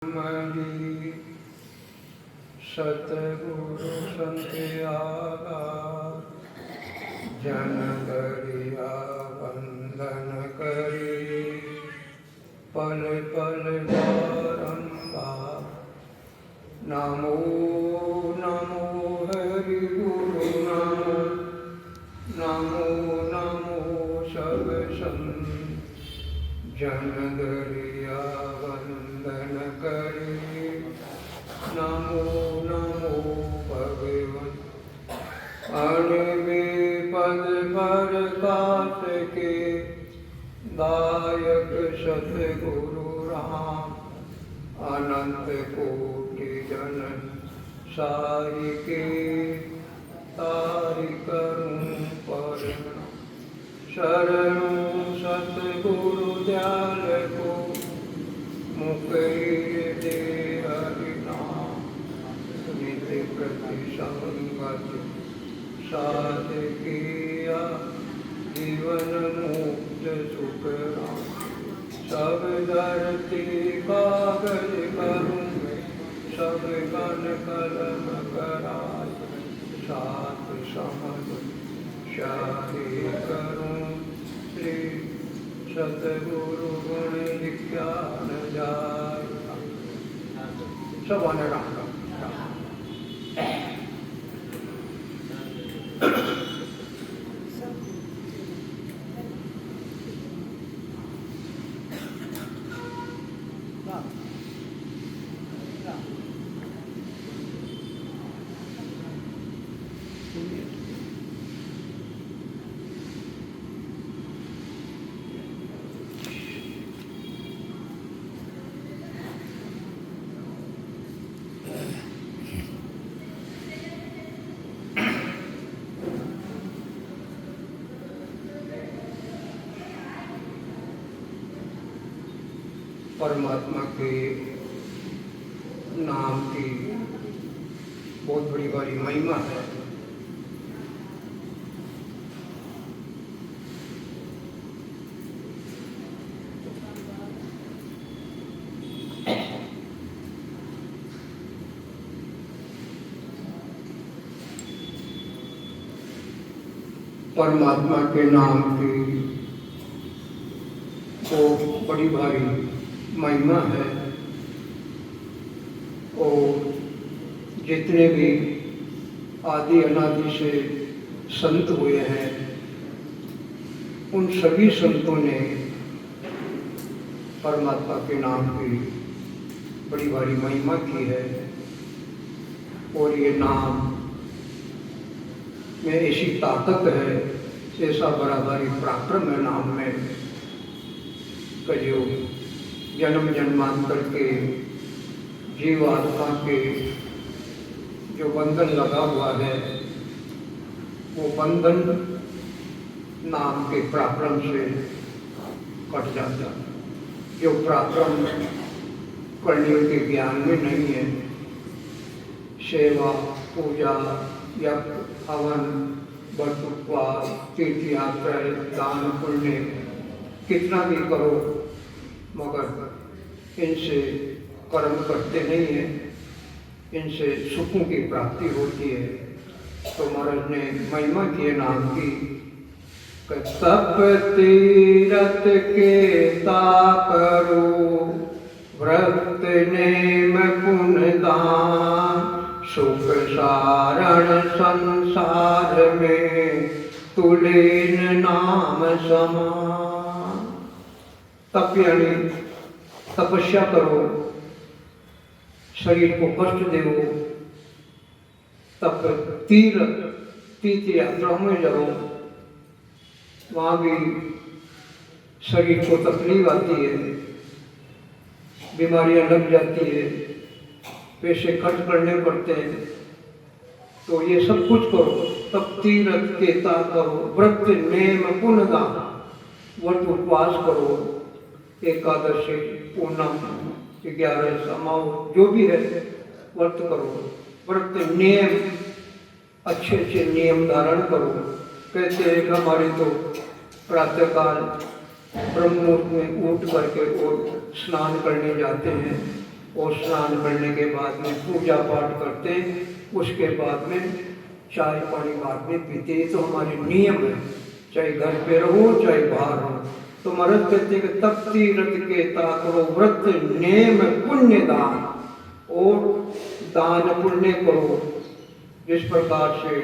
मरी सतगुरु संत आगार जन करिया वंदन करी पल पल बारंबार। नमो नमो हरि गुरु नमो नमो नमो सब संत जन करिया वंदन करी नमो नमो भगवन। अणिमे पद प्रकाश के दायक सतगुरु राम अनंत कोटि जन साई के तारि करूं पर शरणु सतगुरु दयाल को मुकैर दे हरि नाम नित्य प्रति संगत साध किया जीवन मुक्त सुख राम। सब धरती कागज करूं सब गण कलम कराय सात समझ शाही करूं श्री सतगुरु गुण विज्ञान जाय। सब आने राम राम। परमात्मा के नाम की बहुत बड़ी बड़ी महिमा है। परमात्मा के नाम की बहुत बड़ी भारी महिमा है और जितने भी आदि अनादि से संत हुए हैं उन सभी संतों ने परमात्मा के नाम की बड़ी भारी महिमा की है। और ये नाम में ऐसी ताकत है, ऐसा बड़ा भारी पराक्रम है नाम में जो जन्म जन्मांतर के जीव आत्मा के जो बंधन लगा हुआ है वो बंधन नाम के पराक्रम से कट जाता है। जो पराक्रम करने के ज्ञान में नहीं है, सेवा पूजा यज्ञ हवन व्रत उपवास तीर्थ यात्रा दान पुण्य कितना भी करो मगर इनसे कर्म करते नहीं है, इनसे सुखों की प्राप्ति होती है। तो महाराज ने महिमा किए नाम की तप तीरथ के ताकरो व्रत नेम पुण्य दान सुख सारण संसार में तुलेन नाम समान। तप यानी तपस्या करो, शरीर को कष्ट दो, तप तीर्थ यात्रा में जाओ, वहाँ भी शरीर को तकलीफ आती है, बीमारियां लग जाती है, पैसे खर्च करने पड़ते हैं। तो ये सब कुछ करो, तप तीर्थ के ता करो, व्रत नेम पुण्य दान व्रत उपवास करो, एकादशी पूर्णम 11 समाओ जो भी है व्रत करो, व्रत नियम अच्छे अच्छे नियम धारण करो। कहते हैं कि हमारे तो प्रातःकाल ब्रह्म मुहूर्त में उठ करके और स्नान करने जाते हैं, और स्नान करने के बाद में पूजा पाठ करते, उसके बाद में चाय पानी बाद में पीते। तो हमारे नियम है, चाहे घर पे रहो चाहे बाहर रहो। तो महाराज कहते हैं कि तप तीरथ के ताकरो व्रत नेम पुण्य दान, और दान पुण्य करो। जिस प्रकार से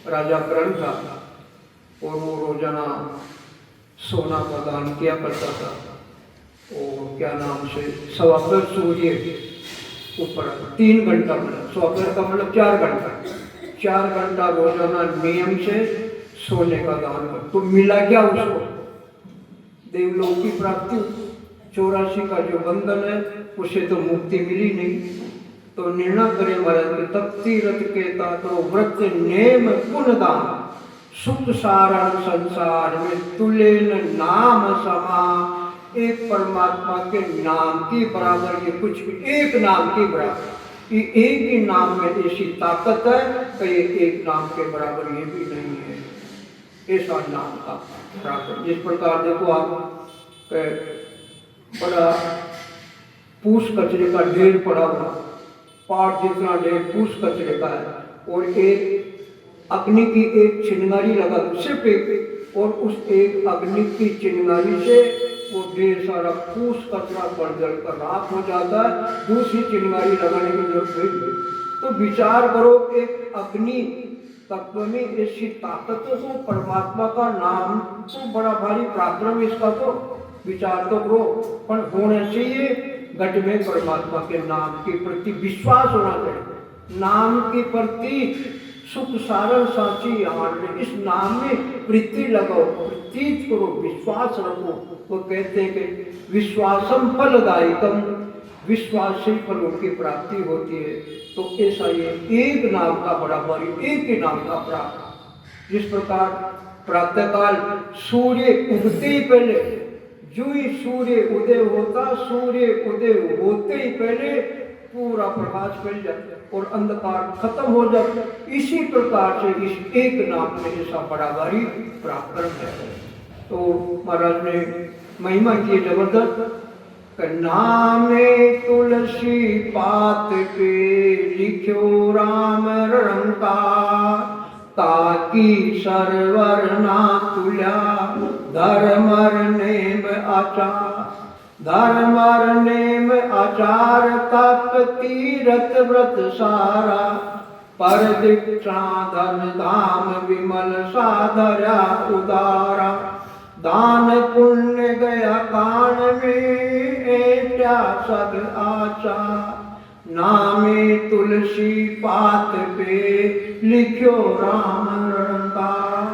राजा कर्ण था और वो रोजाना सोना का दान किया करता था, और क्या नाम से सवाकर सूर्य ऊपर 3 घंटा, मतलब सवाकर का मतलब 4 घंटा रोजाना नियम से सोने का दान कर। तो मिला क्या उसको? देवलोक की प्राप्ति। 84 का जो बंधन है उसे तो मुक्ति मिली नहीं। तो निर्णय करे महाराज, तप तीरथ के ताकरो व्रत नेम पुण्य दान, सुख सारण संसार में तुले न नाम समा। एक परमात्मा के नाम की बराबर ये कुछ भी, एक नाम की बराबर, ये एक ही नाम में ऐसी ताकत है कि ये एक नाम के बराबर ये भी नहीं है, ऐसा नाम का बराबर। जिस प्रकार देखो आप, बड़ा पूछ कचरे का ढेर पड़ा हुआ, पाठ जितना ढेर पूछ कचरे का है, और एक अग्नि की एक चिंगारी लगा, सिर्फ एक, और उस एक अग्नि की चिंगारी से वो ढेर सारा पूछ कचरा बढ़ जलकर राख हो जाता है। दूसरी चिंगारी लगाने की जरूरत नहीं। तो विचार करो, एक अग्नि तत्व में ऐसी ताकत हो, परमात्मा का नाम तो बड़ा भारी पराक्रम इसका, तो विचार तो करो। पर होना चाहिए घट में परमात्मा के नाम के प्रति विश्वास होना चाहिए। नाम के प्रति सुख सारण साची आनंद, इस नाम में प्रीति लगाओ, प्रतीत करो, विश्वास रखो। वो कहते हैं कि विश्वासम फलदायकम, विश्वास से फलों की प्राप्ति होती है। तो ऐसा ये एक नाम का बराबर, एक ही नाम का प्राप्त। जिस प्रकार प्रातःकाल सूर्य उगते ही पहले, जो ही सूर्य उदय होता, सूर्य उदय होते ही पहले पूरा प्रकाश फैल जाता और अंधकार खत्म हो जाता। इसी प्रकार से इस एक नाम में ऐसा बराबरी प्राप्त है। तो महाराज ने महिमा की जबरदस्त, नामे तुलसी पात पे लिख्यो राम रंकार, ताकि सरवर ना तुल्या धर्मर नेम आचार। धर्मर नेम आचार तप तीरथ व्रत सारा, पर दीक्षा धन धाम विमल साधरा उदारा। दान पुण्य गया कान में ऐसा सद आचार, नामे तुलसी पात पे लिख्यो राम रंकार।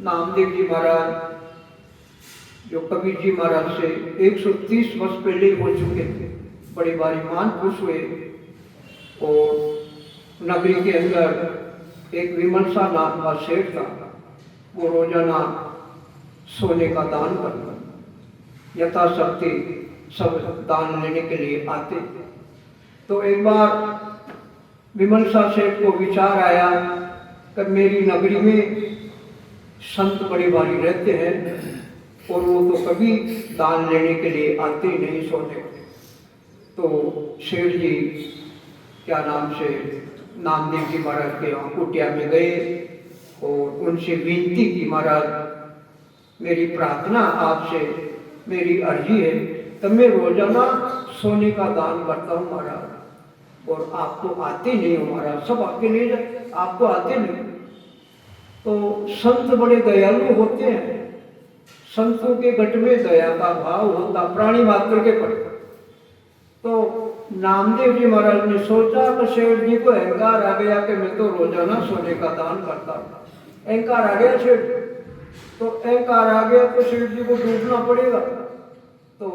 नामदेव जी महाराज जो कबीर जी महाराज से 130 वर्ष पहले हो चुके थे, बड़े भारीमान पुरुष हुए, और नगरी के अंदर एक विमल सा नाम का सेठ था। वो रोजाना सोने का दान करता, यथाशक्ति सब दान लेने के लिए आते। तो एक बार विमल सा सेठ को विचार आया कि मेरी नगरी में संत बड़े भारी रहते हैं और वो तो कभी दान लेने के लिए आते ही नहीं सोने। तो शेठ जी क्या नाम से नामदेव जी महाराज के यहाँ कुटिया में गए और उनसे विनती की, महाराज मेरी प्रार्थना आपसे, मेरी अर्जी है कि मैं रोजाना सोने का दान करता हूँ महाराज, और आप तो आते नहीं हो महाराज, सब आके ले जाते, आप तो आते नहीं। तो संत बड़े दयालु होते हैं, संतों के घट में दया का भाव होता, प्राणी मात्र के पर। तो नामदेव जी महाराज ने सोचा कि शेठ जी को अहंकार आ गया कि मैं तो रोजाना सोने का दान करता हूँ। अहंकार आ गया शेठ, तो अहंकार आ गया तो शेठ जी को डूबना पड़ेगा। तो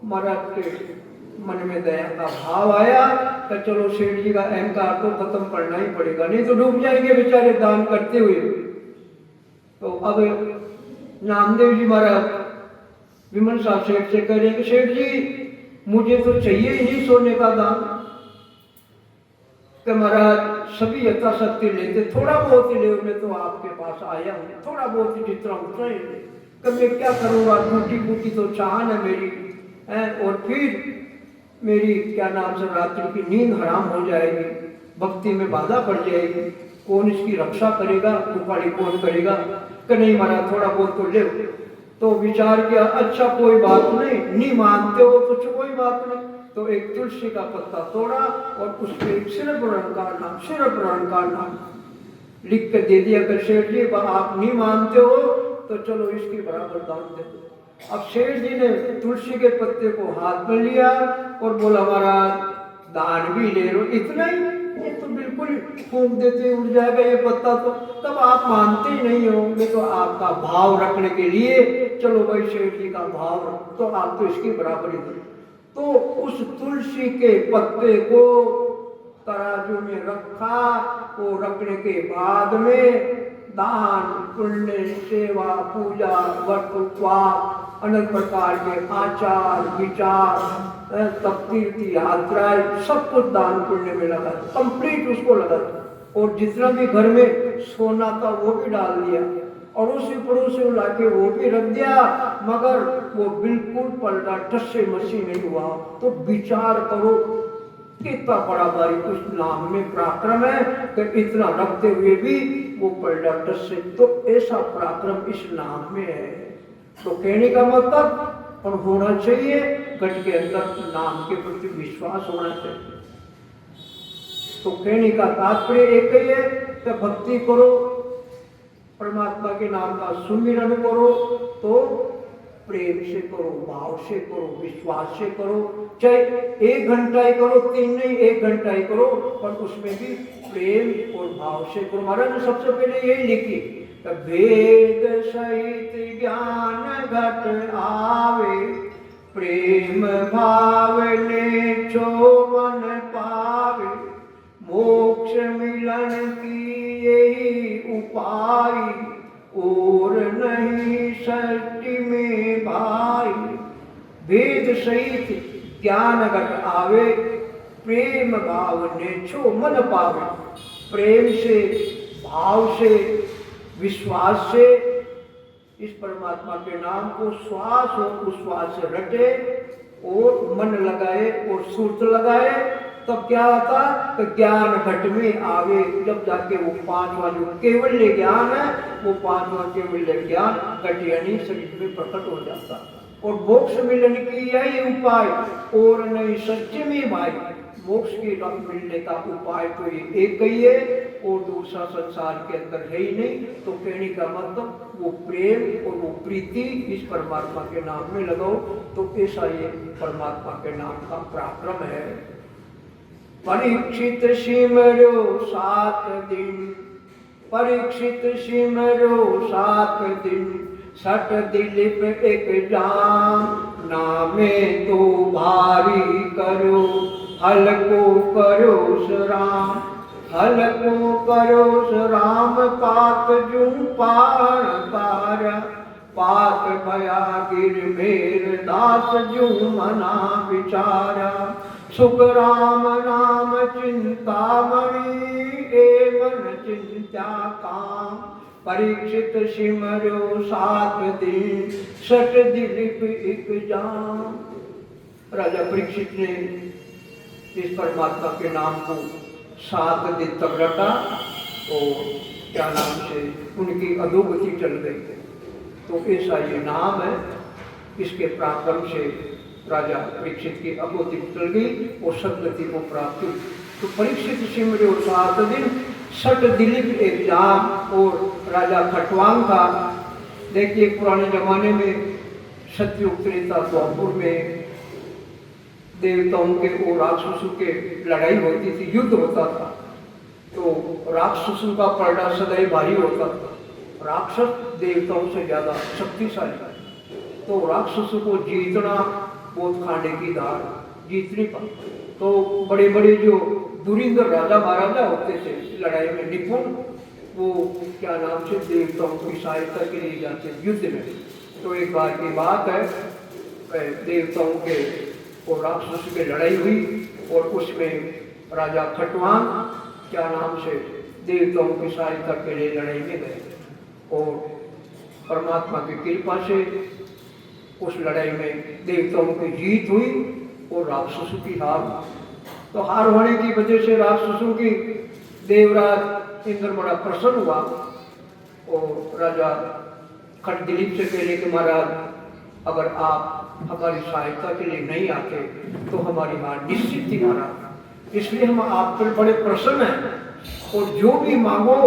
महाराज के मन में दया का भाव आया कि चलो शेठ जी का अहंकार तो खत्म करना ही पड़ेगा, नहीं तो डूब जाएंगे बेचारे दान करते हुए। तो अब नामदेव जी महाराज विमल साहब सेठ से कह रहे कि सेठ जी मुझे तो चाहिए ही नहीं सोने का दान। कि महाराज सभी यथाशक्ति लेते, थोड़ा बहुत ही ले, मैं तो आपके पास आया हूँ, थोड़ा बहुत ही जितना उतना ही ले। कि मैं क्या करूँगा, टूटी फूटी तो चाहन है मेरी है। और फिर मेरी क्या नाम से रात्रि की नींद हराम हो जाएगी, भक्ति में बाधा पड़ जाएगी, कौन इसकी रक्षा करेगा, उपाड़ी कौन करेगा? कि नहीं महाराज थोड़ा बहुत तो ले। तो विचार किया, अच्छा कोई बात नहीं मानते हो तो कोई बात नहीं। तो एक तुलसी का पत्ता तोड़ा और उस पर एक शिव पुराण का नाम लिख के दे दिया कि शेठ जी आप नहीं मानते हो तो चलो इसकी बराबर दान दे दो। अब शेठ जी ने तुलसी के पत्ते को हाथ में लिया और बोला महाराज दान भी ले लो, इतना ही, ये तो बिल्कुल फूंक देते उड़ जाएगा ये पत्ता। तो तब आप मानते ही नहीं हो, मैं तो आपका भाव रखने के लिए, चलो भाई शेठ जी का भाव रख, तो आप तो इसकी बराबरी दो। तो उस तुलसी के पत्ते को तराजू में रखा, वो रखने के बाद में दान पुण्य सेवा पूजा व्रत उपवास अनेक प्रकार के आचार विचार तब तीर्थ यात्राएं सब कुछ दान पुण्य में लगा, कंप्लीट उसको लगा। और जितना भी घर में सोना था वो भी डाल दिया, अड़ोसी पड़ोसी लाके वो भी रख दिया, मगर वो बिल्कुल पलटा टस्से मसी नहीं हुआ। तो विचार करो कितना बड़ा भारी उस नाम में पराक्रम है कि इतना रखते हुए भी वो पलटा टस्से। तो ऐसा पराक्रम इस नाम में है। तो कहने का मतलब और होना चाहिए गट के अंदर नाम के प्रति विश्वास होना चाहिए। तो कहने का तात्पर्य एक ही है कि भक्ति करो, परमात्मा के नाम का सुमिरन करो, तो प्रेम से करो, भाव से करो, विश्वास से करो। चाहे 1 घंटा ही करो, 3 नहीं 1 घंटा ही करो, पर उसमें भी प्रेम और भाव से करो। महाराज ने सबसे पहले यही लिखी, भेद सहित ज्ञान घट आवे, प्रेम भाव ने छो मन पावे, मोक्ष मिलन की यही उपाय, और नहीं सृष्टि में भाई। भेद सहित ज्ञान घट आवे, प्रेम भाव ने छो मन पावे। प्रेम से भाव से विश्वास से इस परमात्मा के नाम को श्वास और उश्वास से रटे और मन लगाए और सूर्त लगाए, तब क्या होता तो ज्ञान घट में आवे। जब जाके वो 5वां जो केवल्य ज्ञान है, वो 5वां केवल्य ज्ञान घट यानी शरीर में प्रकट हो जाता। और मोक्ष मिलन की यही उपाय, और नहीं सच्चे में भाई मोक्ष की राह मिलने का उपाय तो ये एक ही है, और दूसरा संसार के अंदर है ही नहीं। तो कहने का मतलब वो प्रेम और वो प्रीति इस परमात्मा के नाम में लगाओ, तो ऐसा ये परमात्मा के नाम का पराक्रम है। परीक्षित सिमरो 7 दिन, परीक्षित सिमरो 7 दिन, सट दिलीप एक जान, नामे तो भारी करो, हलको करो राम, हलको करो राम, पात जू पाण तार, पात भया गिर मेर दास जू मना विचारा, सुख राम नाम चिंतामणि, ए मन चिंता काम, परीक्षित सिमरो 7 दिन, सट दिलीप एक जान। राजा परीक्षित ने इस परमात्मा के नाम को 7 दिन तक रटा और क्या नाम से उनकी अधोगति चल गई। तो ऐसा ये नाम है, इसके पराक्रम से राजा परीक्षित की अधोगति चल गई और सदगति को प्राप्त हुई। तो परीक्षित सिमरो 7 दिन, सट दिलीप एक जान। और राजा खटवांग का, देखिए पुराने जमाने में सतयुग त्रेता द्वापर में देवताओं के और राक्षसों के लड़ाई होती थी, युद्ध होता था। तो राक्षसों का पलड़ा सदैव भारी होता था, राक्षस देवताओं से ज्यादा शक्तिशाली। तो राक्षसों को जीतना बहुत खाने की दाल, जीत नहीं पाते। तो बड़े बड़े जो धुरिंधर राजा महाराजा होते थे लड़ाई में निपुण, वो क्या नाम से देवताओं की सहायता के लिए जाते युद्ध में। तो एक बार की बात है, देवताओं के और राक्षसों की लड़ाई हुई और उसमें राजा खटवांग क्या नाम से देवताओं की सहायता के लिए लड़ाई में गए और परमात्मा की कृपा से उस लड़ाई में देवताओं की जीत हुई और राक्षसों की हार। तो हार होने की वजह से राक्षसों की देवराज इंद्र बड़ा प्रसन्न हुआ और राजा खटदिलीप से कहले कि महाराज, अगर आप हमारी सहायता के लिए नहीं आते तो हमारी हार निश्चित थी महाराज, इसलिए हम आप पर बड़े प्रसन्न हैं और जो भी मांगो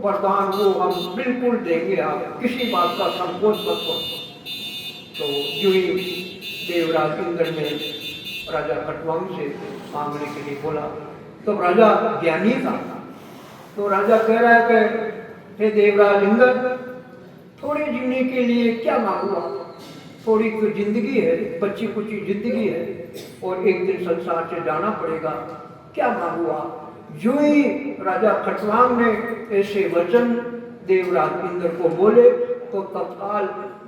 वरदान वो हम बिल्कुल देंगे, आप किसी बात का संकोच मत करो। तो जो ही देवराज इंद्र ने राजा खटवांग से मांगने के लिए बोला, तो राजा ज्ञानी था, तो राजा कह रहा है कि हे देवराज इंद्र, थोड़े जीने के लिए क्या मांगूंगा, थोड़ी तो जिंदगी है, बच्ची कुची जिंदगी है और एक दिन संसार से जाना पड़ेगा, क्या मांगूंगा। जो ही राजा खटवांग ने ऐसे वचन देवराज इंद्र को बोले तो तत्काल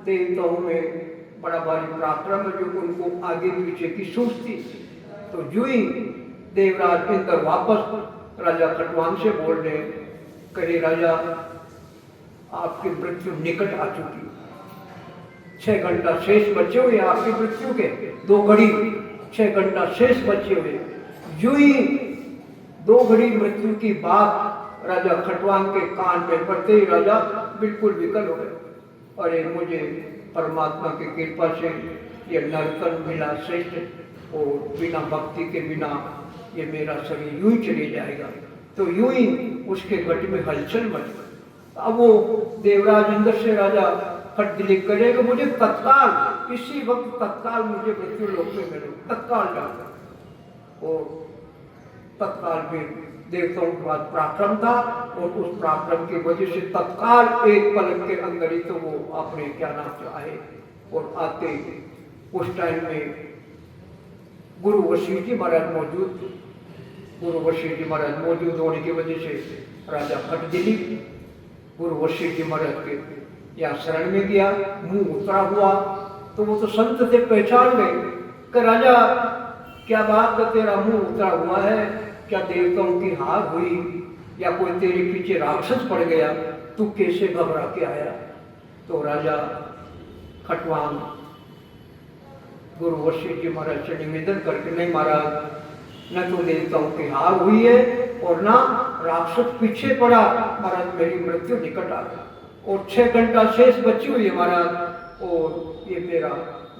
देवताओं में बड़ा भारी पराक्रम जो उनको आगे पीछे की सोचती। तो जो ही देवराज इंद्र वापस राजा खटवांग से बोल रहे, कहे राजा आपकी मृत्यु निकट आ चुकी, 6 घंटा शेष बचे हुए आपकी मृत्यु के, 2 घड़ी 6 घंटा शेष बचे हुए। जो ही 2 घड़ी मृत्यु की बात राजा खटवांग के कान में पड़ते ही राजा बिल्कुल विकल हो गए। अरे मुझे परमात्मा की कृपा से ये नर्तन मिला श्रेष्ठ और बिना भक्ति के बिना ये मेरा शरीर यूं ही चले जाएगा। तो यूं ही उसके घट में हलचल मच गई। अब वो देवराज इंद्र से राजा खटदिलीप करेगा, मुझे तत्काल इसी वक्त तत्काल मुझे मृत्यु लोक में मिलो, तत्काल जाओ। और तत्काल भी देवताओं के पास पराक्रम था और उस पराक्रम की वजह से तत्काल एक पलक के अंदर ही तो वो अपने क्या नाम से आए और आते उस टाइम में गुरु वशिष्ठ जी महाराज मौजूद थे। गुरु वशिष्ठ जी महाराज मौजूद होने की वजह से राजा खटदिलीप गुरु वशिष्ठ जी महाराज के यहाँ शरण में गया, मुंह उतरा हुआ, तो वो तो संत थे, पहचान गए कि राजा क्या बात है, तेरा मुंह उतरा हुआ है, क्या देवताओं की हार हुई या कोई तेरे पीछे राक्षस पड़ गया, तू कैसे घबरा के आया। तो राजा खटवांग गुरु वशिष्ठ जी महाराज से निवेदन करके, नहीं महाराज, न तो देवताओं की हार हुई है और ना राक्षस पीछे पड़ा, महाराज मेरी मृत्यु निकट आ गई और 6 घंटा शेष बची हुई है महाराज, और ये मेरा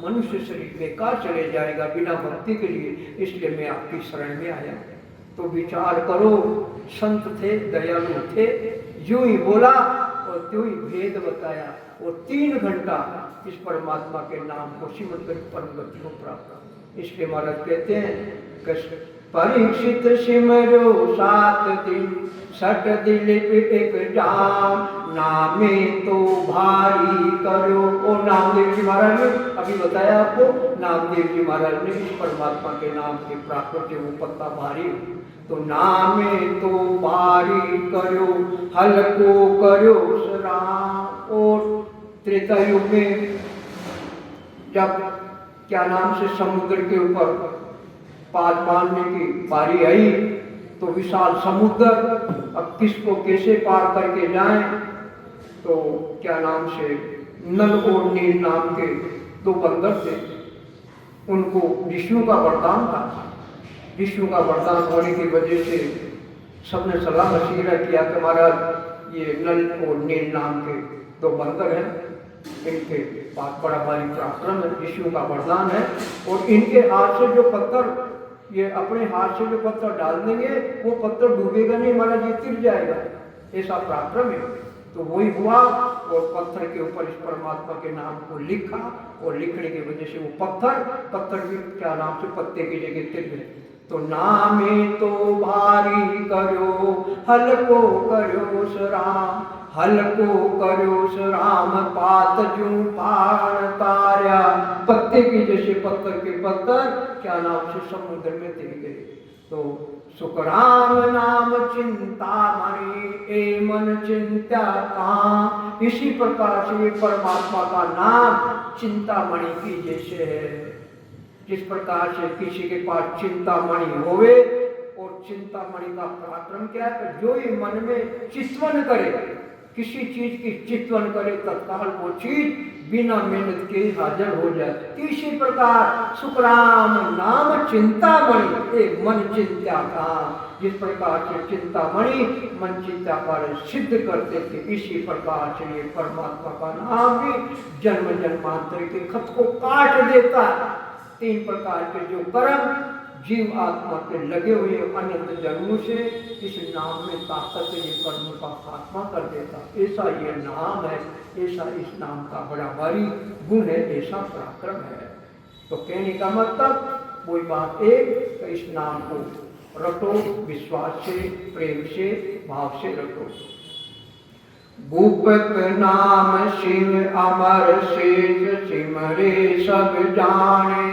मनुष्य शरीर बेकार चले जाएगा बिना भक्ति के लिए, इसलिए मैं आपकी शरण में आया। तो विचार करो, संत थे, दयालु थे, जो ही बोला और त्यों ही भेद बताया और 3 घंटा इस परमात्मा के नाम को सिमट कर परम गति को प्राप्त। इसलिए महाराज कहते हैं, परीक्षित सिमरो 7 दिन, 6 दिलीप एक जाम, नामे तो भारी करो। और नामदेव जी महाराज ने अभी बताया आपको, नामदेव जी महाराज ने इस परमात्मा के नाम के प्राकृत वो पत्ता भारी, तो नामे तो भारी करो, हल्को करो सराम। और त्रेता युग में जब क्या नाम से समुद्र के ऊपर पाल बांधने की बारी आई तो विशाल समुद्र, अब किसको कैसे पार करके जाएं, तो क्या नाम से नल और नील नाम के 2 बंदर थे, उनको विष्णु का वरदान था। विष्णु का वरदान होने की वजह से सबने सलाह मशविरा किया कि महाराज ये नल और नील नाम के 2 बंदर हैं, इनके पास बड़ा भारी पराक्रम है, विष्णु का वरदान है, और इनके हाथ से जो पत्थर, ये अपने हाथ से जो पत्थर डाल देंगे वो पत्थर डूबेगा नहीं, महाराज ये तिर जाएगा, ऐसा पराक्रम है। तो वही हुआ और पत्थर के ऊपर इस परमात्मा के नाम को लिखा और लिखने की वजह से वो पत्थर भी क्या नाम से पत्ते की जगह तिर गए। तो नामे तो भारी करो, हल्को करो सराम, हल्को करो सराम, पात जू पाण तार्या। पत्ते की जैसे पत्थर के पत्थर क्या नाम से समुद्र में तिर गए। तो सुखराम नाम चिंता मणि, ए मन चिंता कहाँ। इसी प्रकार से ये परमात्मा का नाम चिंतामणि की जैसे है। जिस प्रकार से किसी के पास चिंतामणि होवे, और चिंतामणि का पराक्रम क्या है, जो ही मन में चिंतन करे किसी चीज की चिंतन करे तत्काल वो चीज बिना मेहनत के हाजिर हो जाए। इसी प्रकार सुखराम नाम चिंतामणि, एक मन चिंता का, जिस प्रकार से चिंतामणि मन चिंता पर सिद्ध करते थे, इसी प्रकार से ये परमात्मा का नाम भी जन्म जन्मांतर के खत को काट देता है। 3 प्रकार के जो कर्म जीव आत्मा के लगे हुए अनंत जन्मों से इस नाम में ताकत ये कर्म का खात्मा कर देता। ऐसा ये नाम है, ऐसा इस नाम का बड़ा भारी गुण है, ऐसा पराक्रम है। तो कहने का मतलब वही बात एक, इस नाम को रटो, विश्वास से, प्रेम से, भाव से रटो। भूपत नाम शिव अमर शेष सिमरे सब जाने,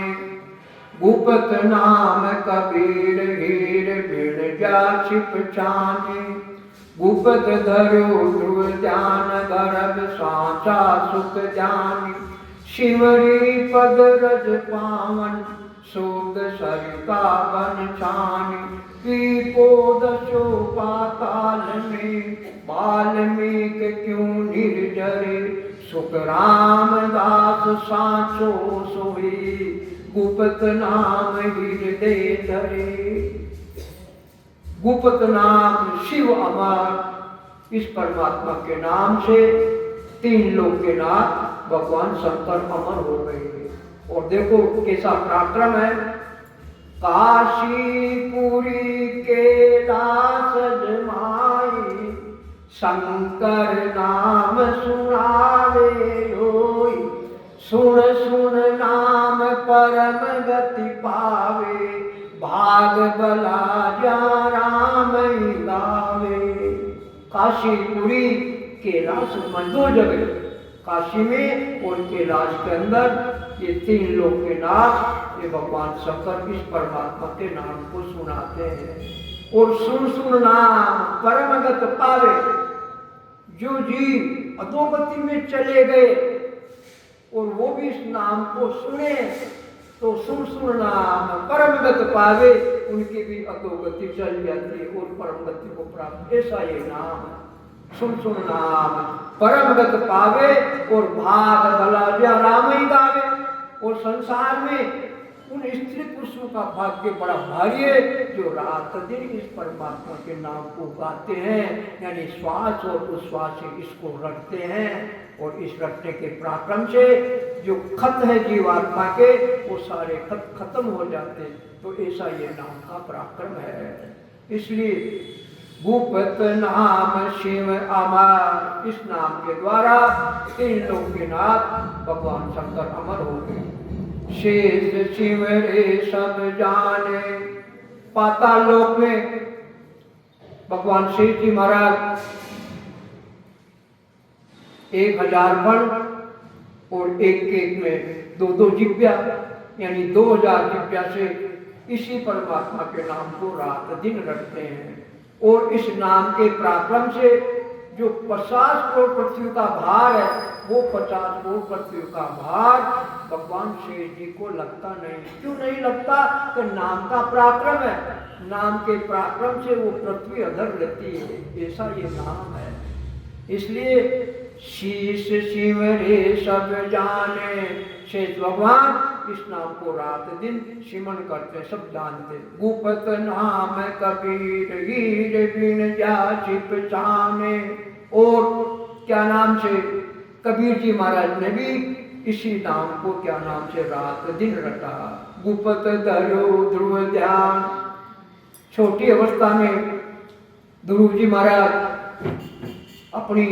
भूपत नाम कबीर हीर बिन जा छिप छाने, भूपत धरो ध्रुव ध्यान गर्भ सांचा सुख जानी, शिवरी पद रज पावन सोत सरिता बन छानी, पीपोदशो पाताल में वाल्मीक क्यों निर्जरे, सुख रामदास सांचो सोई, गुप्त नाम हृदय धरे। गुप्त नाम शिव अमर, इस परमात्मा के नाम से 3 लोक के नाथ भगवान शंकर अमर हो गए। और देखो कैसा पराक्रम है, काशीपुरी कैलाश जमाई, शंकर नाम सुनावे होई, सुन सुन नाम परम गति पावे, भाग भला जा राम गावे। काशीपुरी कैलाश में 2 जगह, काशी में और कैलाश के अंदर, ये 3 लोक के नाथ ये भगवान शंकर इस परमात्मा के नाम को सुनाते हैं। और सुन सुन नाम परम गति पावे, जो जीव अधोगति में चले गए और वो भी इस नाम को सुने तो सुन सुन नाम परम गति पावे, उनकी भी अधोगति चल जाती है और परम गति को प्राप्त। ऐसा ये नाम है, सुन सुन नाम परम गति पावे और भाग भला जा राम ही गावे। और संसार में उन स्त्री पुरुषों का भाग्य बड़ा भारी है जो रात दिन इस परमात्मा के नाम को गाते हैं, यानी श्वास और उच्छ्वास से इसको रटते हैं। और इस रटने के पराक्रम से जो खत है जीवात्मा के वो सारे खत खत्म हो जाते हैं। तो ऐसा ये नाम का पराक्रम है। इसलिए भूपत नाम शिव अमर, इस नाम के द्वारा 3 लोक के नाथ भगवान शंकर अमर हो गए। शेष शिव रे सब जाने, पाताल लोक में भगवान शेष जी महाराज 1000 फण और एक में 2-2 जिब्या, यानी 2000 जिब्या से इसी परमात्मा के नाम को रात दिन रखते हैं। और इस नाम के पराक्रम से जो 50 करोड़ पृथ्वी का भार है, वो 50 करोड़ पृथ्वी का भार भगवान शेष जी को लगता नहीं। क्यों नहीं लगता? कि नाम का पराक्रम है, नाम के पराक्रम से वो पृथ्वी अधर रहती है। ऐसा ये नाम है। इसलिए शीश शिव रे सब जाने, शेष भगवान इस नाम को रात दिन सिमन करते, सब जानते। गुप्त नाम कबीर हीर बिन जा छिप छाने, और क्या नाम से कबीर जी महाराज ने भी इसी नाम को क्या नाम से रात दिन रटा। गुप्त धरो ध्रुव ध्यान, छोटी अवस्था में ध्रुव जी महाराज अपनी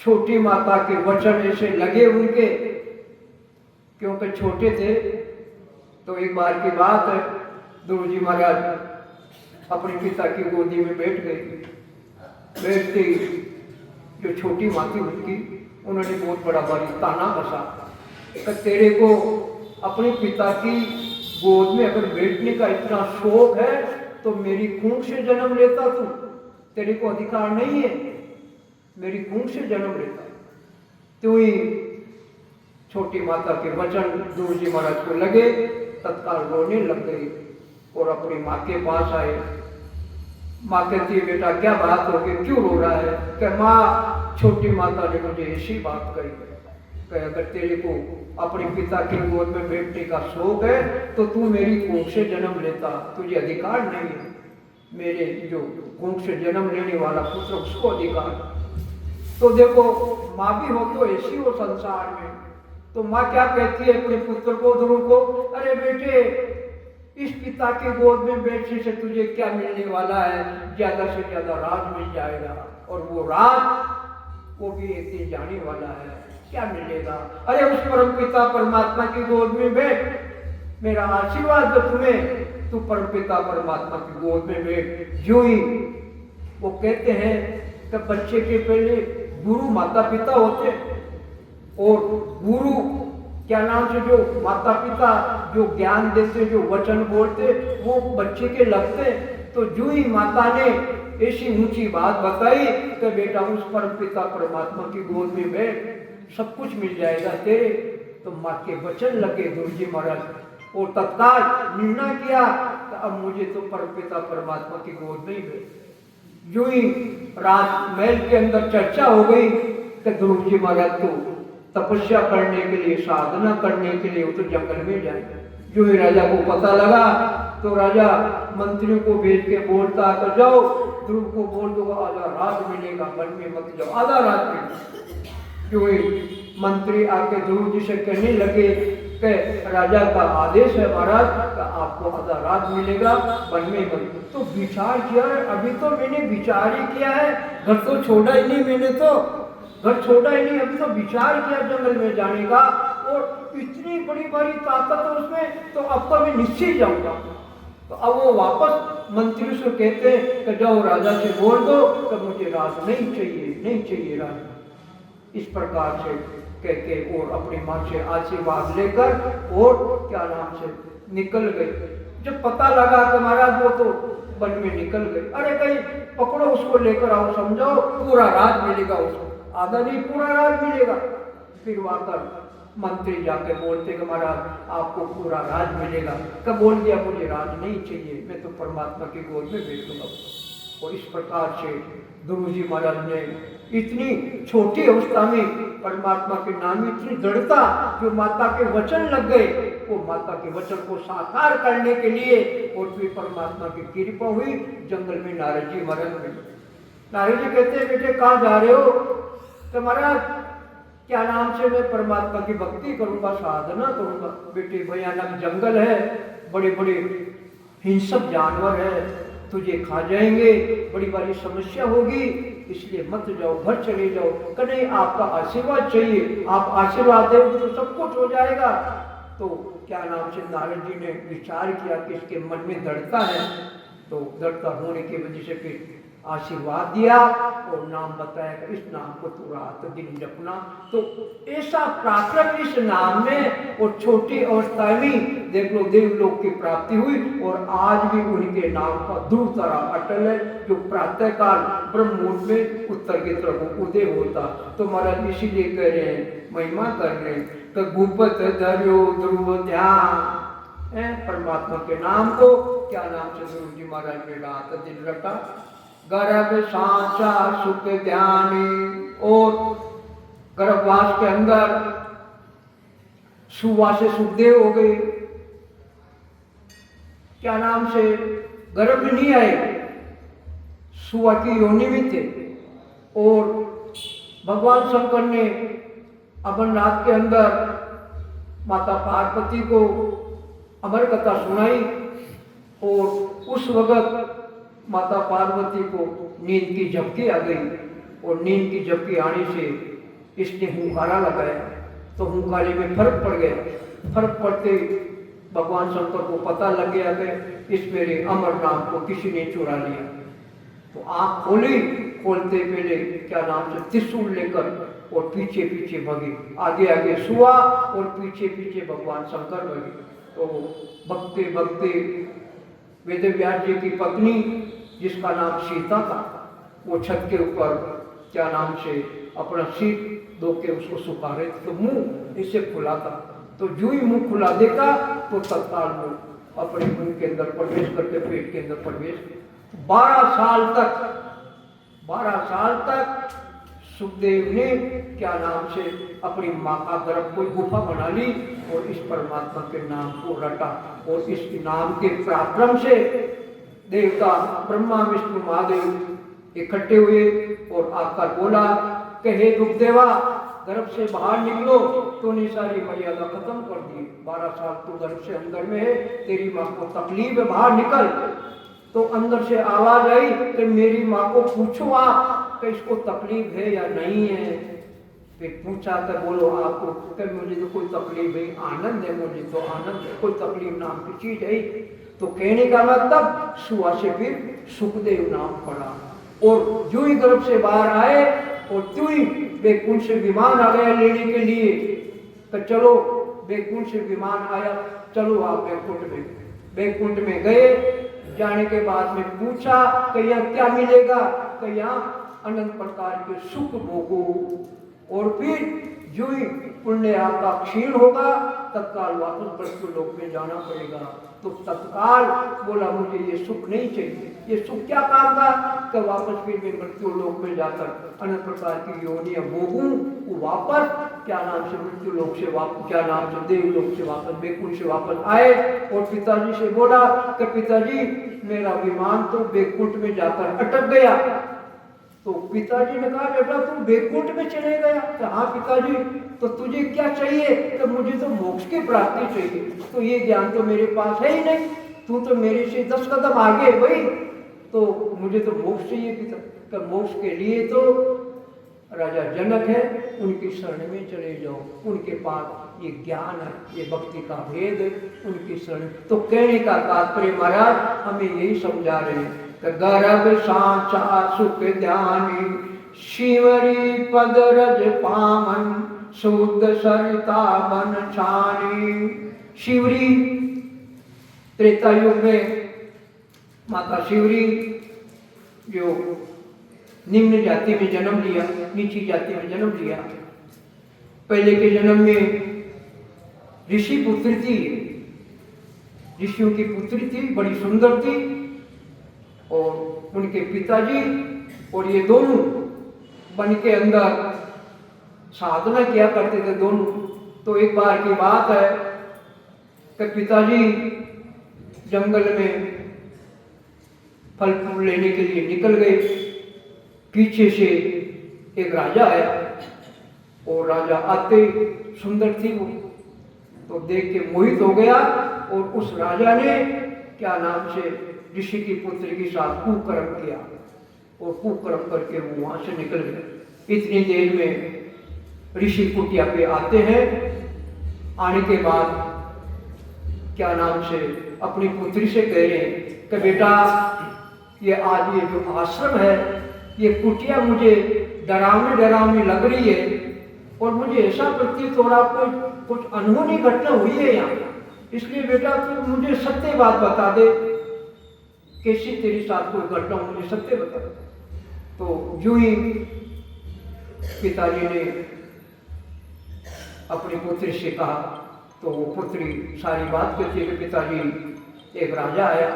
छोटी माता के वचन ऐसे लगे उनके, क्योंकि छोटे थे। तो एक बार की बात है, ध्रुव जी महाराज अपने पिता की गोदी में बैठ गए। बैठते जो छोटी माँ थी उनकी, उन्होंने बहुत बड़ा भारी ताना बसा कि तेरे को अपने पिता की गोद में अगर बैठने का इतना शौक है तो मेरी खून से जन्म लेता तू, तेरे को अधिकार नहीं है, मेरी खून से जन्म लेता। तो ही छोटी माता के वचन ध्रुव जी महाराज को लगे, तत्काल रोने लग गए और अपनी माँ के पास आए। माँ कहती है बेटा क्या बात हो गई, क्यों रो रहा है? कि माँ छोटी माता ने मुझे ऐसी बात कही कि अगर तेरे को अपने पिता की गोद में बैठने का शौक है तो तू मेरी कोख से जन्म लेता, तुझे अधिकार नहीं है। मेरे जो कोख से जन्म लेने वाला पुत्र उसको अधिकार। तो देखो माँ भी हो तो ऐसी हो संसार में। तो माँ क्या कहती है अपने पुत्र को, ध्रुव को, अरे बेटे इस पिता की गोद में बैठने से तुझे क्या मिलने वाला है? ज्यादा से ज्यादा राज मिल जाएगा, और वो राज वो भी एक दिन जाने वाला है, क्या मिलेगा? अरे उस परम पिता परमात्मा की गोद में बैठ, मेरा आशीर्वाद दो तुम्हें, तू परम पिता परमात्मा की गोद में बैठ। जो ही वो कहते हैं कि बच्चे के पहले गुरु माता पिता होते, और गुरु क्या नाम से जो माता पिता जो ज्ञान देते, जो वचन बोलते, वो बच्चे के लगते। तो जो ही माता ने ऐसी ऊंची बात बताई कि बेटा उस परम पिता परमात्मा की गोद में बैठ, सब कुछ मिल जाएगा तेरे। तो माँ के वचन लगे गुरु जी महाराज, और तत्काल निर्णय किया कि अब मुझे तो परम पिता परमात्मा की गोद में ही बैठ। जो ही रात महल के अंदर चर्चा हो गई कि ध्रुव जी महाराज तो तपस्या करने के लिए, साधना करने के लिए वो तो जंगल में जाए। जो ही राजा को पता लगा तो राजा मंत्रियों को भेज के बोलता तो जाओ ध्रुव को बोल दो आधा रात मिलेगा, वन में मत जाओ, आधा रात मिलेगा। जो ही मंत्री आके ध्रुव जी से कहने लगे कि राजा का आदेश है महाराज कि आपको आधा रात मिलेगा, वन में मत। तो विचार किया, अभी तो मैंने विचार ही किया है, घर तो छोड़ा ही नहीं, मैंने तो घर छोड़ा ही नहीं, अभी तो विचार किया जंगल में जाने का, और इतनी बड़ी बड़ी ताकत है उसमें, तो अब तो मैं निश्चित जाऊंगा। तो अब वो वापस मंत्री से कहते हैं कि जाओ राजा से बोल दो कि मुझे राज नहीं चाहिए, नहीं चाहिए राज। इस प्रकार से कह के और अपनी माँ से आशीर्वाद लेकर और क्या नाम से निकल गए। जब पता लगा कि महाराज वो तो वन में निकल गए, अरे कहीं पकड़ो उसको, लेकर आओ, समझाओ पूरा राज मिलेगा उसको, आधा नहीं पूरा राज मिलेगा। फिर वहां मंत्री जाके बोलते कि महाराज आपको पूरा राज मिलेगा। कब बोल दिया मुझे राज नहीं चाहिए, मैं तो परमात्मा की गोद में बैठ लूंगा। और इस प्रकार से ध्रुव जी महाराज ने इतनी छोटी अवस्था में परमात्मा के नाम में इतनी दृढ़ता, जो माता के वचन लग गए, वो माता के वचन को साकार करने के लिए, और फिर परमात्मा की कृपा हुई। जंगल में नारद जी महाराज मिले। नारद जी कहते हैं बेटे कहाँ जा रहे हो? तो महाराज क्या नाम से मैं परमात्मा की भक्ति करूंगा, साधना करूंगा। बेटे भयानक जंगल है, बड़े बड़े हिंसक जानवर है, तुझे खा जाएंगे, बड़ी बड़ी समस्या होगी, इसलिए मत जाओ, घर चले जाओ। कहीं आपका आशीर्वाद चाहिए, आप आशीर्वाद देंगे तो सब कुछ हो जाएगा। तो क्या नाम से नारद जी ने विचार किया कि इसके मन में दृढ़ता है, तो दृढ़ता होने की वजह से फिर आशीर्वाद दिया और नाम बताया कि इस नाम को तू रात दिन जपना। तो ऐसा पराक्रम इस नाम में, और छोटी अवस्था में देख लो देवलोक की प्राप्ति हुई, और आज भी उनके नाम का ध्रुव तरह अटल है। जो प्रातः काल ब्रह्म मुहूर्त में उत्तर की तरफ उदय होता, तो महाराज इसीलिए कह रहे हैं, महिमा कर रहे हैं कि गुपत धर्यो ध्रुव ध्यान। परमात्मा के नाम को क्या नाम से ध्रुव जी महाराज ने रात दिन रखा। गर्भ सांचा सुख ध्यानी, और गर्भवास के अंदर सुवा से सुखदेव हो गए। क्या नाम से गर्भ नहीं आए, सुवा की योनि में थे। और भगवान शंकर ने अमरनाथ के अंदर माता पार्वती को अमर कथा सुनाई, और उस वक्त माता पार्वती को नींद की झपकी आ गई, और नींद की झपकी आने से इसने हुंकारा लगाया, तो हुंकारे में फर्क पड़ गया। फर्क पड़ते भगवान शंकर को पता लग गया कि इस मेरे अमर नाम को किसी ने चुरा लिया। तो आँख खोली, खोलते पहले क्या नाम से त्रिशूल लेकर और पीछे पीछे भगे, आगे आगे सुआ और पीछे पीछे भगवान शंकर भगे। तो भगते भगते वेदव्यास जी की पत्नी जिसका नाम सीता था, वो छत के ऊपर क्या नाम से अपना सिर धो के उसको सुखा रहे थे, तो मुंह इससे खुला था। तो जो ही मुंह खुला देखा तो तत्काल मुंह अपने मुंह के अंदर प्रवेश करके पेट के अंदर प्रवेश, 12 साल तक सुखदेव ने क्या नाम से अपनी माँ का गर्भ कोई गुफा बना ली और इस परमात्मा के नाम को रटा। और इस नाम के पराक्रम से देवता ब्रह्मा विष्णु महादेव इकट्ठे हुए और आकर बोला कि हे दुखदेवा, गर्भ से बाहर निकलो। तो ने सारी मर्यादा खत्म कर दी। 12 साल तो गर्भ से अंदर में है, तेरी माँ को तकलीफ है, बाहर निकल। तो अंदर से आवाज आई कि मेरी माँ को पूछो आप कि इसको तकलीफ है या नहीं है। फिर पूछा तो बोलो आपको कि मुझे तो कोई तकलीफ है, आनंद है, मुझे तो आनंद है, कोई तकलीफ नाम की चीज है। तो कहने का मतलब सुआ से फिर सुखदेव नाम पड़ा। और जो ही गर्भ से बाहर आए और जो ही बैकुंठ से विमान आ गया लेने के लिए, तो चलो बैकुंठ से विमान आया, चलो आप बैकुंठ में गए। जाने के बाद में पूछा कि यहाँ क्या मिलेगा, कि यहाँ अनंत प्रकार के सुख भोगो। और फिर जो ही पुण्य आपका क्षीण होगा तत्काल वापस मृत्यु लोक में जाना पड़ेगा। तो तत्काल बोला मुझे ये सुख नहीं चाहिए। ये सुख क्या काम का कि वापस फिर मैं मृत्यु लोक में जाकर अनंत प्रकार की योनियां भोगूं, वो वापस क्या नाम से मृत्यु लोक से वापस क्या नाम से देव लोक से वापस बैकुंठ से वापस आए। और पिताजी से बोला कि पिताजी मेरा विमान तो बैकुंठ में जाकर अटक गया। तो पिताजी ने कहा बेटा तुम बैकुंठ में चले गया? तो हाँ पिताजी, तो तुझे क्या चाहिए? तो मुझे तो मोक्ष की प्राप्ति चाहिए। तो ये ज्ञान तो मेरे पास है ही नहीं, तू तो मेरे से 10 कदम आगे है भाई, तो मुझे तो मोक्ष चाहिए पिता। तो मोक्ष के लिए तो राजा जनक है, उनकी शरण में चले जाओ, उनके पास ये ज्ञान है, ये भक्ति का भेद है, उनकी शरण। तो कहने का तात्पर्य महाराज हमें यही समझा रहे हैं, गर्भ सांचा सुख ध्यानी, शिवरी पद रज पावन, शुद्ध सरिता बन छानी। शिवरी त्रेता युग में माता शिवरी जो निम्न जाति में जन्म लिया, नीची जाति में जन्म लिया। पहले के जन्म में ऋषि पुत्री थी, ऋषियों की पुत्री थी, बड़ी सुंदर थी। और उनके पिताजी और ये दोनों बन के अंदर साधना किया करते थे दोनों। तो एक बार की बात है कि पिताजी जंगल में फल फूल लेने के लिए निकल गए। पीछे से एक राजा आया और राजा आते सुंदर थी वो, तो देख के मोहित हो गया। और उस राजा ने क्या नाम से ऋषि की पुत्री के साथ कुकर्म किया और कुकर्म करके वो वहां से निकल गए। इतनी देर में ऋषि कुटिया पे आते हैं। आने के बाद क्या नाम से अपनी पुत्री से कह रहे हैं कि बेटा ये आज ये जो आश्रम है, ये कुटिया मुझे डरावनी लग रही है और मुझे ऐसा प्रतीत हो रहा कुछ अनहोनी घटना हुई है यहाँ। इसलिए बेटा तू मुझे सत्य बात बता दे, कैसी तेरे साथ कोई घटना मुझे सत्य बता दे। तो जो ही पिताजी ने अपनी पुत्री से कहा तो वो पुत्री सारी बात कहती है कि पिताजी एक राजा आया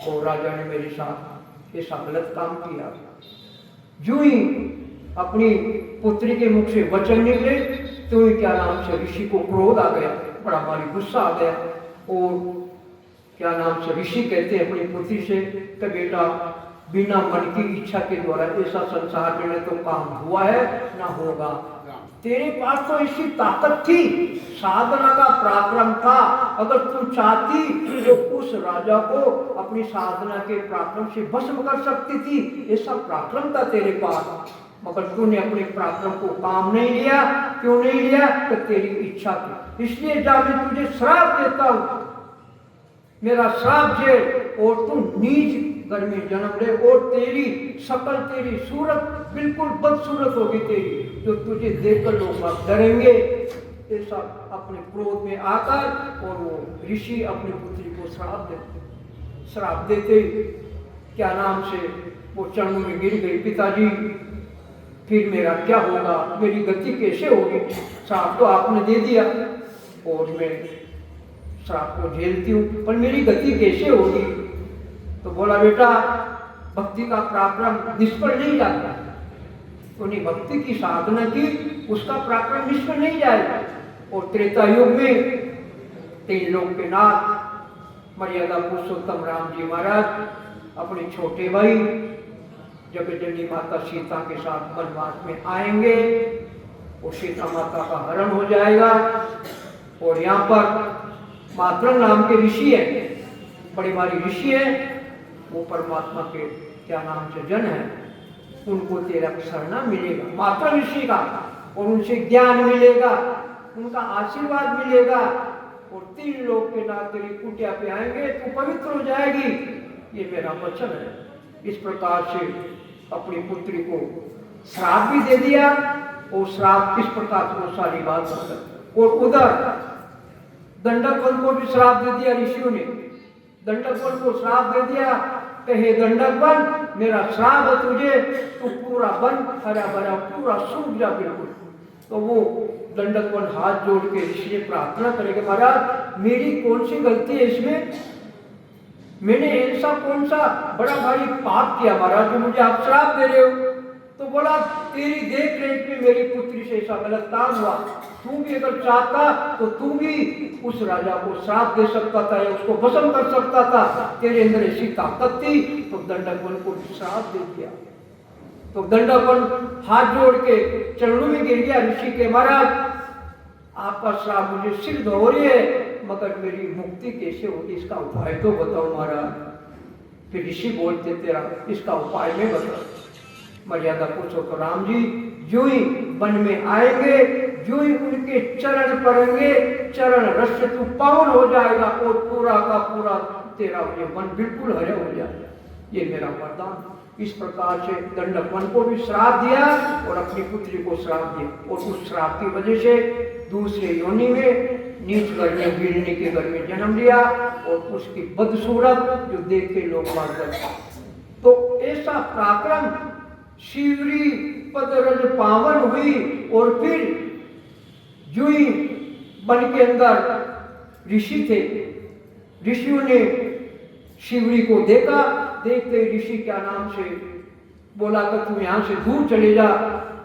और राजा ने मेरे साथ ऐसा गलत काम किया। जो ही अपनी पुत्री के मुख से वचन निकले तो ही क्या नाम से ऋषि को क्रोध आ गया, बड़ा भारी गुस्सा आ गया। और क्या नाम से ऋषि कहते हैं अपनी पुत्री से कि बेटा बिना मन की इच्छा के द्वारा ऐसा संसार में तो काम हुआ है ना होगा। तेरे पास तो ऐसी ताकत थी, साधना का पराक्रम था। अगर तू चाहती तो उस राजा को अपनी साधना के पराक्रम से भस्म कर सकती थी, ऐसा पराक्रम था तेरे पास। मगर तूने अपने पराक्रम को काम नहीं लिया। क्यों नहीं लिया? तो तेरी इच्छा थी। इसलिए जा मैं तुझे श्राप देता हूं, मेरा श्राप जे, और तू नीच घर में जन्म ले और तेरी शकल तेरी सूरत बिल्कुल बदसूरत होगी तेरी, जो तुझे देखकर लोग डरेंगे। ऐसा अपने क्रोध में आकर और वो ऋषि अपनी पुत्री को श्राप देते क्या नाम से वो चरणों में गिर गई। पिताजी फिर मेरा क्या होगा, मेरी गति कैसे होगी? श्राप तो आपने दे दिया और मैं श्राप को झेलती हूँ, पर मेरी गति कैसे होगी? तो बोला बेटा भक्ति का पराक्रम निष्फल नहीं जाता। उन्हें भक्ति की साधना की, उसका पराक्रम निष्फल नहीं जाएगा। और त्रेता युग में 3 लोक के नाथ मर्यादा पुरुषोत्तम राम जी महाराज अपने छोटे भाई जगतजननी माता सीता के साथ वनवास में आएंगे और सीता माता का हरण हो जाएगा। और यहाँ पर मातरंग नाम के ऋषि है, बड़े भारी ऋषि है, वो परमात्मा के क्या नाम से जन है, उनको तेरा शरणा मिलेगा माता ऋषि का, और उनसे ज्ञान मिलेगा, उनका आशीर्वाद मिलेगा, और 3 लोग के नाथ तेरी कुटिया पे आएंगे तो पवित्र हो जाएगी। ये मेरा वचन है। इस प्रकार से अपनी पुत्री को श्राप भी दे दिया, और श्राप किस प्रकार से वो सारी बात बता। और उधर दंडक को भी श्राप दे दिया ऋषियों ने। दंडक को श्राप दे दिया कि हे दंडक वन, मेरा श्राप है तुझे, तू पूरा वन हरा भरा पूरा सूख जा बिल्कुल। तो वो दंडक वन हाथ जोड़ के ऋषि ने प्रार्थना करेंगे, महाराज मेरी कौन सी गलती है इसमें, मैंने ऐसा कौन सा बड़ा भारी पाप किया महाराज जो मुझे आप श्राप दे रहे हो। तो बोला तेरी देख रेख में मेरी पुत्री से ऐसा गलत काम हुआ, तू भी अगर चाहता तो तू भी उस राजा को श्राप दे सकता था या उसको भस्म कर सकता था, तेरे अंदर ऐसी ताकत थी। तो दंडकवन को श्राप दे दिया। तो दंडकवन हाथ जोड़ के चरणों में गिर गया ऋषि के, महाराज आपका श्राप मुझे सिद्ध हो रही है, मगर मेरी मुक्ति कैसे होगी, इसका उपाय तो बताओ महाराज। फिर ऋषि बोलते तेरा इसका उपाय में बताओ। मर्यादा पूछो तो राम जी जो ही वन में आएंगे, जो ही उनके चरण पड़ेंगे, चरण रस से तू पावन हो जाएगा और पूरा का पूरा तेरा ये वन बिल्कुल हरे हो जाएगा। ये मेरा वरदान। इस प्रकार से दंडक वन को भी श्राप दिया और अपनी पुत्री को श्राप दिया, और उस श्राप की वजह से दूसरे योनि में नीच घर में गिरने के घर में जन्म लिया, और उसकी बदसूरत जो देख के लोग मार गए। तो ऐसा पराक्रम शिवरी पदरज पावन हुई। और फिर जुई वन के अंदर ऋषि थे, ऋषियों ने शिवरी को देखा, देखते ऋषि क्या नाम से बोला कि तुम यहाँ से दूर चले जा,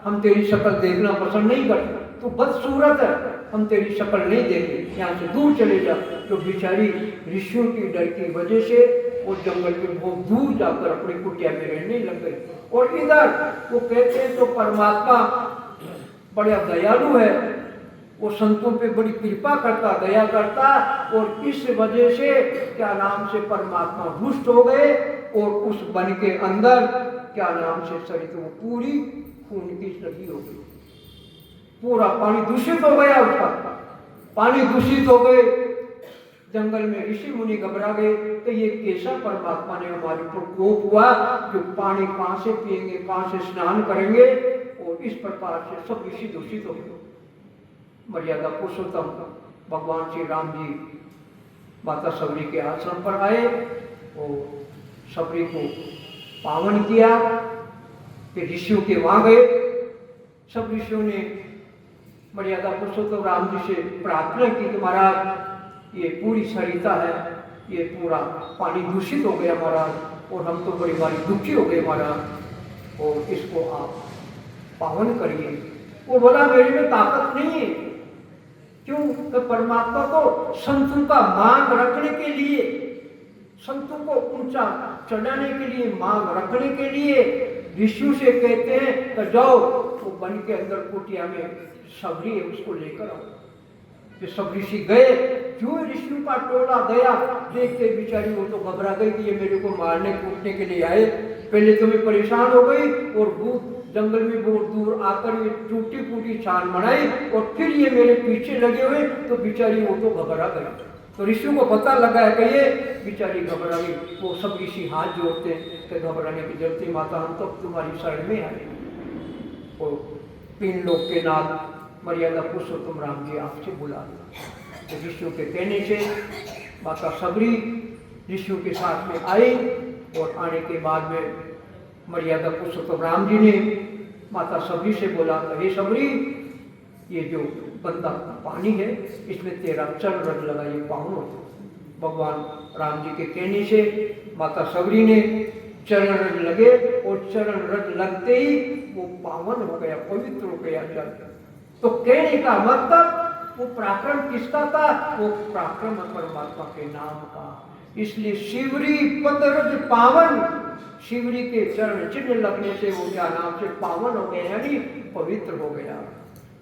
हम तेरी शक्ल देखना पसंद नहीं करते, तू बदसूरत है, हम तेरी शक्ल नहीं देंगे, यहाँ से दूर चले जा। तो बेचारी ऋषियों की डर की वजह से वो जंगल में बहुत दूर जाकर अपनी कुटिया में रहने लग गई। और इधर वो कहते हैं तो परमात्मा बड़ा दयालु है, वो संतों पे बड़ी कृपा करता, दया करता, और इस वजह से क्या नाम से परमात्मा दुष्ट हो गए, और उस वन के अंदर क्या नाम से सरित वो पूरी खून की नदी हो गई, पूरा पानी दूषित हो गया, उसका पानी दूषित हो गए। जंगल में ऋषि मुनि घबरा गए कि ये कैसा परमात्मा ने हमारे ऊपर कोप हुआ, जो पानी कहां से पिएंगे, कहां से स्नान करेंगे, और इस प्रकार से सब ऋषि दूषित हो गए। मर्यादा पुरुषोत्तम भगवान श्री राम जी माता सबरी के आश्रम पर आए और सबरी को पावन किया। फिर ऋषियों के वहां गए, सब ऋषियों ने मर्यादा पुरुषोत्तम राम जी से प्रार्थना की कि महाराज ये पूरी सरिता है, ये पूरा पानी दूषित हो गया महाराज, और हम तो बड़ी भारी दुखी हो गए महाराज, और इसको आप पावन करिए। वो बोला मेरे में ताकत नहीं है। क्यों? तो परमात्मा को संतों का मांग रखने के लिए, संतों को ऊंचा चढ़ाने के लिए, मांग रखने के लिए ऋषियों से कहते हैं तो जाओ वो वन के अंदर कुटिया में सबरी है, उसको लेकर आओ। कि सब ऋषि गए, जो ऋषियों का टोला गया, देखते बेचारी वो तो घबरा गई कि ये मेरे को मारने कूटने के लिए आए। पहले तो मैं परेशान हो गई, और भूत जंगल में बहुत दूर आकर ये टूटी फूटी छान बनाई, और फिर ये मेरे पीछे लगे हुए, तो बेचारी वो तो घबरा गई। तो ऋषियों को पता लगा है कि ये बेचारी घबरा गई। वो सब ऋषि हाथ जोड़ते हैं कि घबराने की जरूरत नहीं माता, हम तो तुम्हारी शरण में आए। और 3 लोक के नाथ मर्यादा पुरुषोत्तम राम जी आपसे बुला दिया। तो ऋषियों के कहने से माता सबरी ऋषियों के साथ में आई, और आने के बाद में मर्यादा पुरुषोत्तम राम जी ने माता सबरी से बोला हे सबरी, ये जो बंदा पानी है इसमें तेरा चरण रख लगाइए, पावन हो। भगवान राम जी के कहने से माता सबरी ने चरण रज लगे और चरण रज लगते ही वो पावन हो गया, पवित्र हो गया जल। तो कहने का मतलब वो पराक्रम किसका था? वो पराक्रम परमात्मा के नाम का। इसलिए शिवरी पद रज पावन, शिवरी के चरण चिन्ह लगने से वो क्या नाम से पावन हो गया, यानी पवित्र हो गया।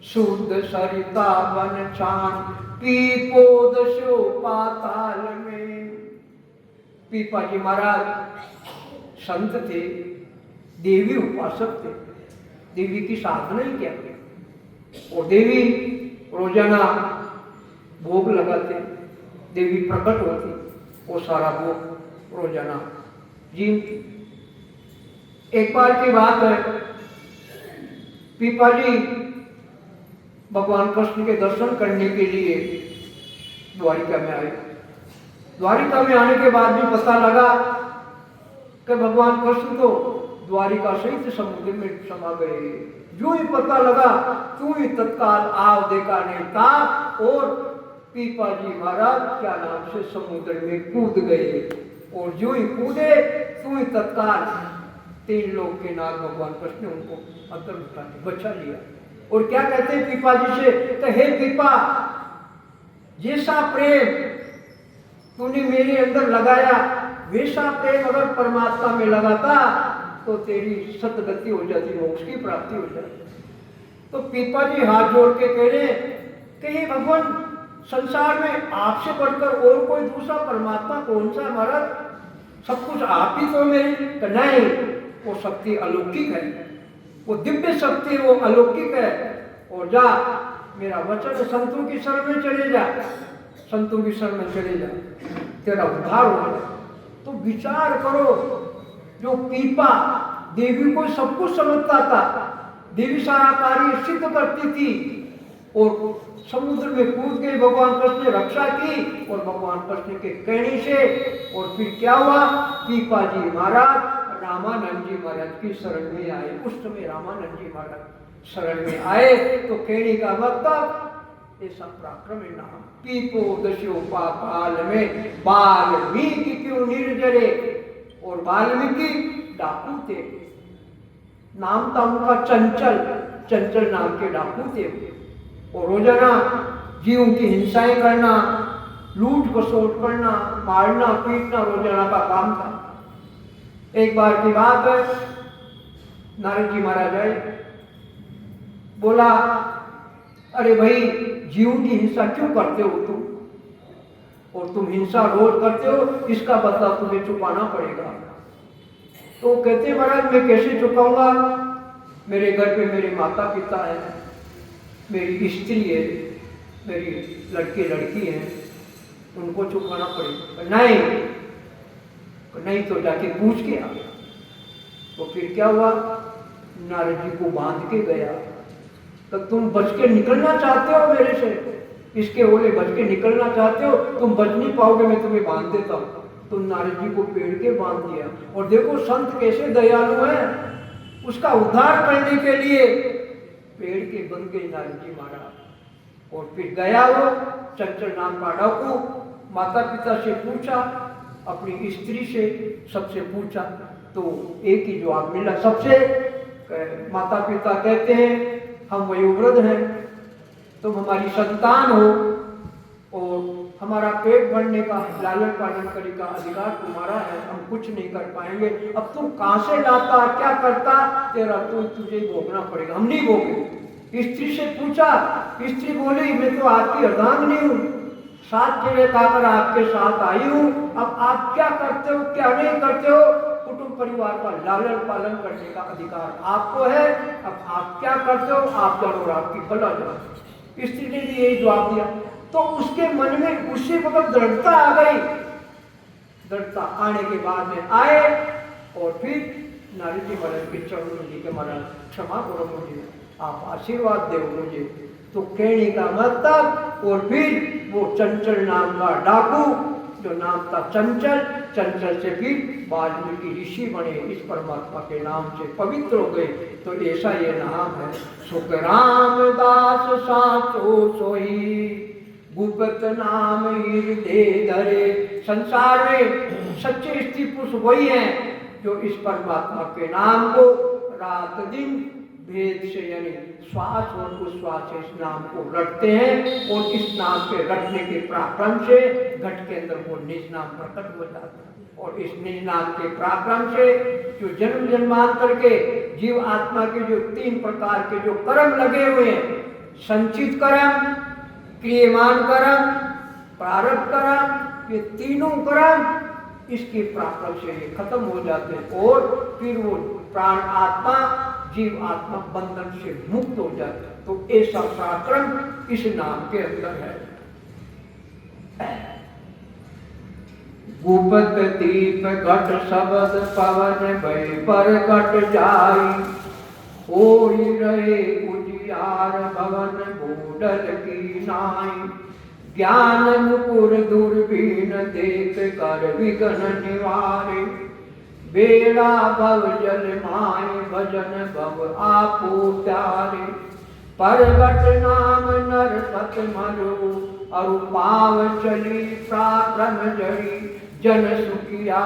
शुद्ध सरिता वन छान पीपोद शो पाताल में। पीपा जी महाराज संत थे, देवी उपासक थे, देवी की साधना ही क्या थी। और देवी रोजाना भोग लगाते, देवी प्रकट होती, वो सारा भोग रोजाना जीती। एक बार की बात है, पीपा जी भगवान कृष्ण के दर्शन करने के लिए द्वारिका में आए। द्वारिका में आने के बाद भी पता लगा कि भगवान कृष्ण तो द्वारिका सहित समुद्र में समा गए। जो ही पता लगा तू ही तत्काल आव देखा नहीं था और पीपा जी महाराज क्या नाम से समुद्र में कूद गए। और जो ही कूदे तू ही तत्काल 3 लोग के नाथ भगवान कृष्ण ने उनको अंदर उठा बचा लिया। और क्या कहते हैं पीपा जी से कि हे पीपा, जैसा प्रेम तूने मेरे अंदर लगाया वैसा प्रेम अगर परमात्मा में लगाता तो तेरी सतगति हो जाती, मोक्ष की प्राप्ति हो जाती। तो पीपा जी हाथ जोड़ के कह रहे कि हे भगवान, संसार में आपसे बढ़कर और कोई दूसरा परमात्मा कौन सा? महाराज सब कुछ आप ही तो मेरी। नहीं, वो शक्ति अलौकिक है, वो दिव्य शक्ति, वो अलौकिक है। और जा, मेरा वचन संतों की शरण में चले जा, संतों की शरण में चले जा, तेरा उद्धार हो जाए। तो विचार करो, जो पीपा देवी को सब कुछ समझता था, देवी सारा कार्य सिद्ध करती थी और समुद्र में कूद के भगवान कृष्ण ने रक्षा की और भगवान कृष्ण के कहने से। और फिर क्या हुआ? पीपा जी महाराज रामानंद जी महाराज की शरण में आए। उस समय रामानंद जी महाराज शरण में आए। तो कहने का मतलब ऐसा पराक्रम है नाम। पीपो दशो पाताल में वाल्मीकि क्यों निर्जरे। और वाल्मीकि डाकू थे, नाम था उनका चंचल, चंचल नाम के डाकू थे। और रोजाना जीवों की हिंसाएं करना, लूट खसोट करना, मारना पीटना रोजाना का काम था। एक बार की बात है, नारद जी महाराज आए, बोला अरे भाई जीवों की हिंसा क्यों करते हो तुम? और तुम हिंसा रोज करते हो, इसका बदला तुम्हें चुकाना पड़ेगा। तो कहते महाराज मैं कैसे चुकाऊंगा? मेरे घर पे मेरे माता पिता हैं, मेरी स्त्री है, मेरी लड़के लड़की हैं, उनको चुकाना पड़ेगा। नहीं तो जाके पूछ के आ। तो फिर क्या हुआ? नारद जी को बांध के गया। तो तुम बच के निकलना चाहते हो मेरे से, इसके ओले बच के निकलना चाहते हो, तुम बच नहीं पाओगे, मैं तुम्हें बांध देता हूँ। तो नारद जी को पेड़ के बांध दिया। और देखो संत कैसे दयालु है, उसका उद्धार करने के लिए पेड़ के बन गए नारद जी महाराज। और फिर गया वो चंचल नाम का डाकू, माता पिता से पूछा, अपनी स्त्री से, सबसे पूछा, तो एक ही जवाब मिला सबसे। माता पिता कहते हैं हम वयोवृद्ध हैं, तुम हमारी संतान हो और हमारा पेट भरने का, लालन पालन करने का अधिकार तुम्हारा है, हम कुछ नहीं कर पाएंगे। अब तुम कहां से लाता, क्या करता, तेरा तो तुझे भोगना पड़ेगा, हम नहीं भोगे। स्त्री से पूछा, स्त्री बोली मैं तो आपकी अर्धांगिनी हूँ, 7 जगह खाकर आपके साथ आई हूँ, अब आप क्या करते हो क्या नहीं करते हो, कुटुंब परिवार का लालन पालन करने का अधिकार आपको है, अब आप क्या करते हो आप जानो, आपकी भला जानो। स्त्री ने भी यही जवाब दिया। तो उसके मन में उसी वक्त दृढ़ता आ गई। दृढ़ता आने के बाद में आए और फिर नारद जी महाराज के चरणों जी के महाराज क्षमा करो मुझे, आप आशीर्वाद दो मुझे। तो कहने का मतलब, और फिर वो चंचल नाम का डाकू, जो नाम था चंचल, चंचल से फिर वाल्मीकि ऋषि बने, इस परमात्मा के नाम से पवित्र हो गए। तो ऐसा ये नाम है। सुख रामदास साचो सोई, गुप्त नाम हृदय धरे। संसार में सच्चे स्त्री पुरुष वही हैं जो इस परमात्मा के नाम को रात दिन भेद से यानी श्वास और उच्छ्वास से इस नाम को रटते हैं और इस नाम के रटने के पराक्रम से घट के अंदर वो निज नाम प्रकट हो जाता है। और इस निज नाम के पराक्रम से जो जन्म जन्मांतर के जीव आत्मा के जो 3 प्रकार के जो कर्म लगे हुए हैं, संचित कर्म, क्रियमान कर्म, प्रारब्ध कर्म, ये तीनों कर्म इसके पराक्रम से ये खत्म हो जाते हैं और फिर वो प्राण आत्मा जीव आत्मा बंधन से मुक्त हो जाते हैं। तो ऐसा पराक्रम इस नाम के अंदर है। गुपत दीप घट शबद पवन भय पर घट जाई, होई रहे उजियार भवन बूढ़ल की नाई। ज्ञान मुकुर दूरबीन देख कर विघ्न निवारे, बेड़ा भव जल माय भजन भव आपो त्यारे। परगट नाम नरपत मरु अरु पाव चली प्राक्रम जड़ी, जन सुखिया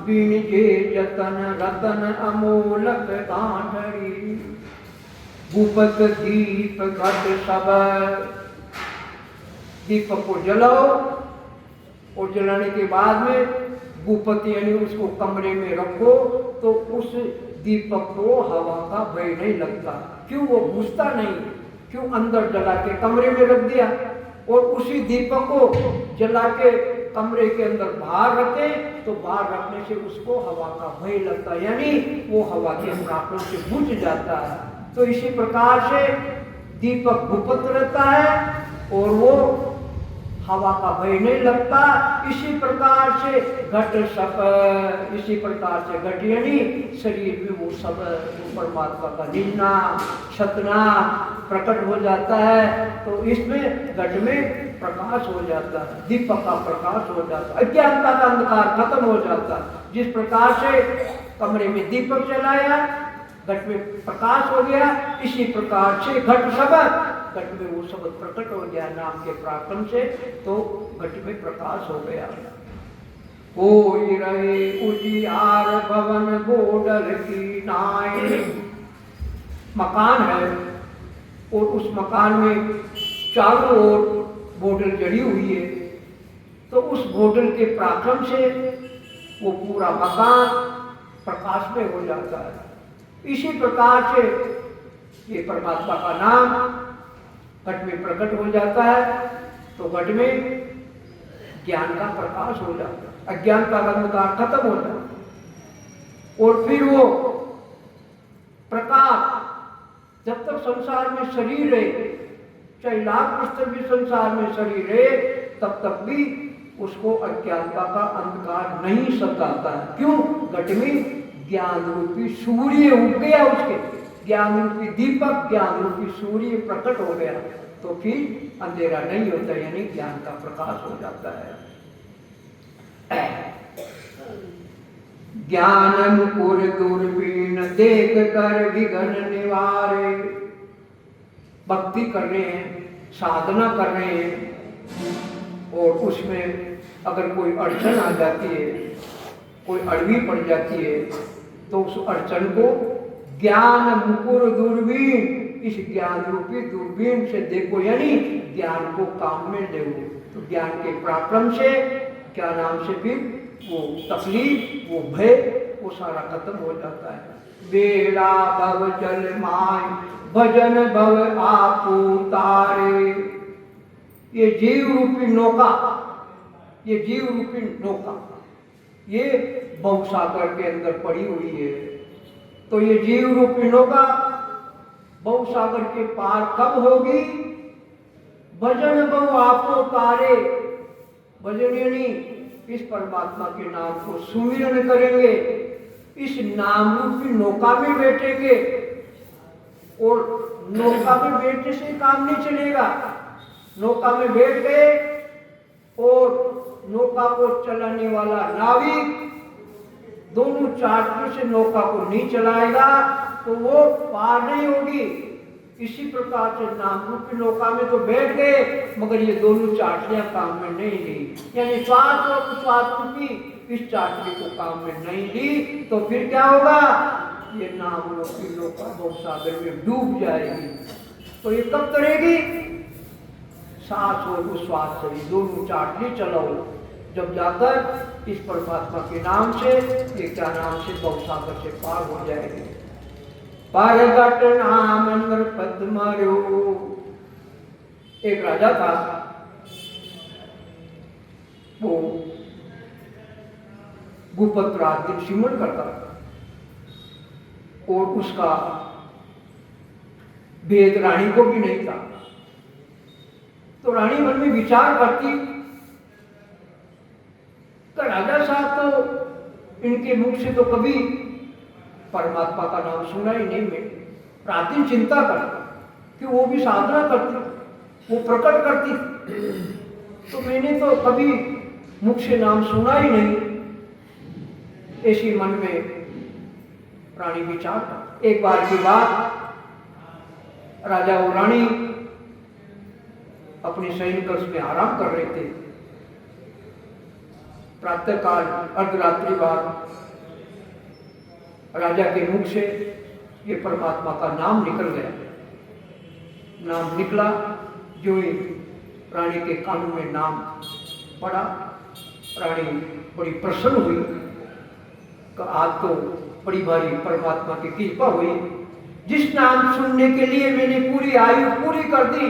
बिन जे जतन रतन अमोलक गांठरी। गुपत दीप घट शबद, दीपक को जलाओ और जलाने के बाद में गुपत यानी उसको कमरे में रखो तो उस दीपक को हवा का भय नहीं लगता। क्यों? वो बुझता नहीं। क्यों? अंदर जला के कमरे में रख दिया और उसी दीपक को जला के कमरे के अंदर बाहर रखे तो बाहर रखने से उसको हवा का भय लगता है, यानी वो हवा के प्राप्तों से बुझ जाता है। तो इसी प्रकार से दीपक गुप्त रहता है और वो हवा का भय नहीं लगता। इसी प्रकार से घट सब, इसी प्रकार से घट यानी शरीर में वो सब परमात्मा का निजना सतना प्रकट हो जाता है। तो इसमें घट में प्रकाश हो जाता है, दीपक का प्रकाश हो जाता है, अज्ञानता का अंधकार खत्म हो जाता है। जिस प्रकार से कमरे में दीपक जलाया घट में प्रकाश हो गया, इसी प्रकार से घट शब्द, घट में वो शब्द प्रकट हो गया नाम के पराक्रम से, तो घट में प्रकाश हो गया। कोई रहे उजियार भवन बोडल की नाई, मकान है और उस मकान में चारों ओर बोडल जड़ी हुई है, तो उस बोडल के पराक्रम से वो पूरा मकान प्रकाश में हो जाता है। इसी प्रकार से ये परमात्मा का नाम घट में प्रकट हो जाता है, तो घट में ज्ञान का प्रकाश हो जाता है, अज्ञान का अंधकार खत्म हो जाता है। और फिर वो प्रकाश जब तक संसार में शरीर है, चाहे लाख वर्ष तक भी संसार में शरीर है, तब तक भी उसको अज्ञानता का अंधकार नहीं सताता है। क्यों? घट में ज्ञान रूपी सूर्य उग गया, उसके ज्ञान रूपी दीपक, ज्ञान रूपी सूर्य प्रकट हो गया, तो फिर अंधेरा नहीं होता, यानी ज्ञान का प्रकाश हो जाता है। ज्ञान मुकुर दूरबीन देख कर विघ्न निवारे, भक्ति कर रहे हैं, साधना कर रहे हैं और उसमें अगर कोई अड़चन आ जाती है, कोई अड़वी पड़ जाती है, तो उस अड़चन को ज्ञान मुकुर दूरबीन, इस ज्ञान रूपी दूरबीन से देखो, यानी ज्ञान को काम में ले। तो ज्ञान के पराक्रम से क्या नाम से फिर वो तकलीफ, वो भय, वो सारा खत्म हो जाता है। बेड़ा भव जल माय भजन भव आपो तारे, ये जीव रूपी नौका, ये जीव रूपी नौका ये भवसागर के अंदर पड़ी हुई है। तो ये जीव रूपी नौका भवसागर के पार कब होगी? भजन भव आपो तारे, भजन यानी इस परमात्मा के नाम को सुमिरन करेंगे, इस नाम रूपी नौका में बैठेंगे। और नौका में बैठने से काम नहीं चलेगा। नौका में बैठ गए और नौका को चलाने वाला नाविक दोनों चाटों से नौका को नहीं चलाएगा तो वो पार नहीं होगी। इसी प्रकार से नाम रूपी नौका में तो बैठ गए, मगर ये दोनों चाटियां काम में नहीं ली, यानी श्वास और उच्छ्वास रूपी इस चाटनी को काम में नहीं ली तो फिर क्या होगा, ये नाम लोकी लोका भवसागर में डूब जाएगी। तो ये कब करेगी, सांस और उश्वास से दोनों चाटनी चलाओ, जब जाकर इस परमात्मा के नाम से, ये क्या नाम से, भवसागर से पार हो जाएगी। पार घट नाम अंदर पद मारो। एक राजा था, वो भूपत रात दिन सिमरण करता था और उसका भेद रानी को भी नहीं था। तो रानी मन में विचार करती कि राजा साहब तो इनके मुख से तो कभी परमात्मा का नाम सुना ही नहीं। मैं रात दिन चिंता करती कि वो भी साधना करती, वो प्रकट करती, तो मैंने तो कभी मुख से नाम सुना ही नहीं। ऐसी मन में रानी विचार। एक बार की बात, राजा और रानी अपने शयन कक्ष में आराम कर रहे थे। प्रातः काल अर्धरात्रि बाद राजा के मुख से ये परमात्मा का नाम निकल गया। नाम निकला, जो ही रानी के कानों में नाम पड़ा, रानी बड़ी प्रसन्न हुई कि आज तो बड़ी भारी परमात्मा की कृपा हुई। जिस नाम सुनने के लिए मैंने पूरी आयु पूरी कर दी,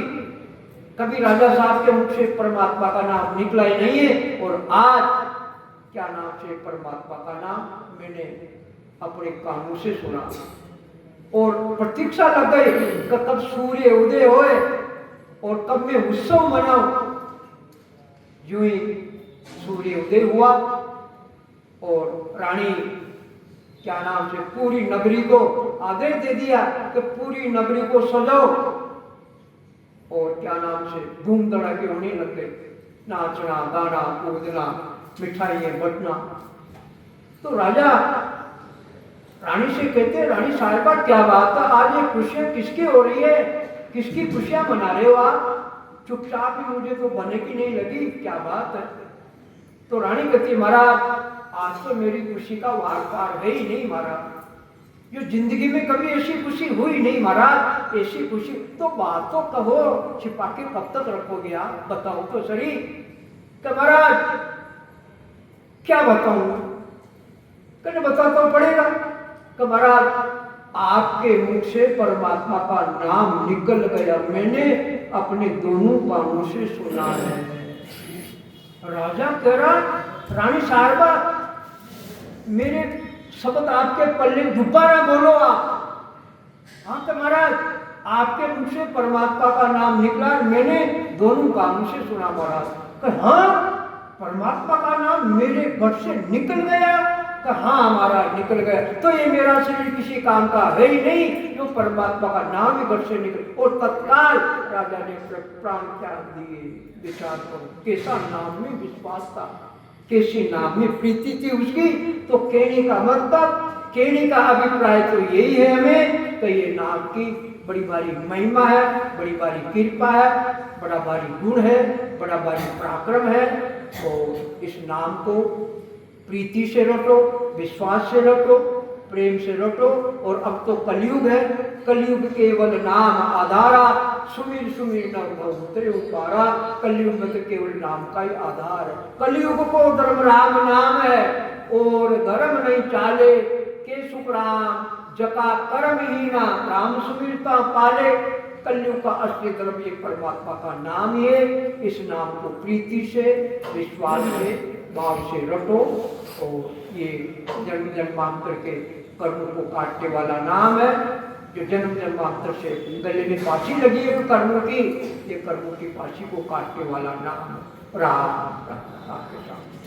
कभी राजा साहब के मुख से परमात्मा का नाम निकला ही नहीं है, और आज क्या नाम से परमात्मा का नाम मैंने अपने कानों से सुना। और प्रतीक्षा लग गई कि कब सूर्य उदय होए और कब मैं उत्सव मनाऊं। यूं ही सूर्य उदय हुआ और रानी क्या नाम से पूरी नगरी को आदेश दे दिया कि पूरी नगरी को सजाओ, और क्या नाम से धूम धड़ाके होने लग गए, नाचना गाना कूदना मिठाइयाँ बंटना। तो राजा रानी से कहते, रानी साहिबा क्या बात है, आज ये खुशियां किसकी हो रही है, किसकी खुशियां मना रहे हो आप, चुपचाप ही मुझे तो बने की नहीं लगी, क्या बात है। तो रानी कहती, महाराज आज तो मेरी खुशी का वार पार है ही नहीं महाराज, जो जिंदगी में कभी ऐसी खुशी हुई नहीं महाराज, ऐसी खुशी तो बात तो कहो, छिपा के कब तक रखोगे आप, बताओ तो सही। कि महाराज क्या बताऊं, कहने बताता तो पड़ेगा। कि महाराज आपके मुख से परमात्मा का नाम निकल गया, मैंने अपने दोनों कानों से सुना है। राजा कह रहा, रानी साहिबा मेरे शब्द आपके पल्ले दोबारा बोलो आप। हाँ तो महाराज आपके मुख से परमात्मा का नाम निकला, मैंने दोनों कानों से सुना महाराज। हाँ परमात्मा का नाम मेरे घट से निकल गया। हाँ महाराज निकल गया, तो ये मेरा शरीर किसी काम का है ही नहीं, जो परमात्मा का नाम ही घट से निकल। और तत्काल राजा ने प्राण त्याग दिए। विचार करो कैसा नाम में विश्वास था, कैसी नाम में प्रीति थी उसकी। तो कहने का मतलब, कहने का अभिप्राय तो यही है हमें, तो ये नाम की बड़ी भारी महिमा है, बड़ी भारी कृपा है, बड़ा भारी गुण है, बड़ा भारी पराक्रम है। और इस नाम को प्रीति से रटो, विश्वास से रटो, प्रेम से रटो। और अब तो कलयुग है, कलयुग केवल नाम आधारा, सुमिर सुमिर न उतरे उपारा। कलयुग में तो केवल नाम का ही आधार है। कलयुग को धर्म राम नाम है, और धर्म नहीं चाले के सुख राम, जका कर्म हीना राम सुमिरता पाले। कलयुग का असली धर्म ये परमात्मा का नाम ही है। इस नाम को प्रीति से, विश्वास से, भाव से रटो। और ये जन्म जन्मांतर के कर्म को काटने वाला नाम है, जो जन्म जन्मांतर से गले में फांसी लगी है कर्मों की, ये कर्मों की फांसी को काटने वाला नाम राम। आपके साथ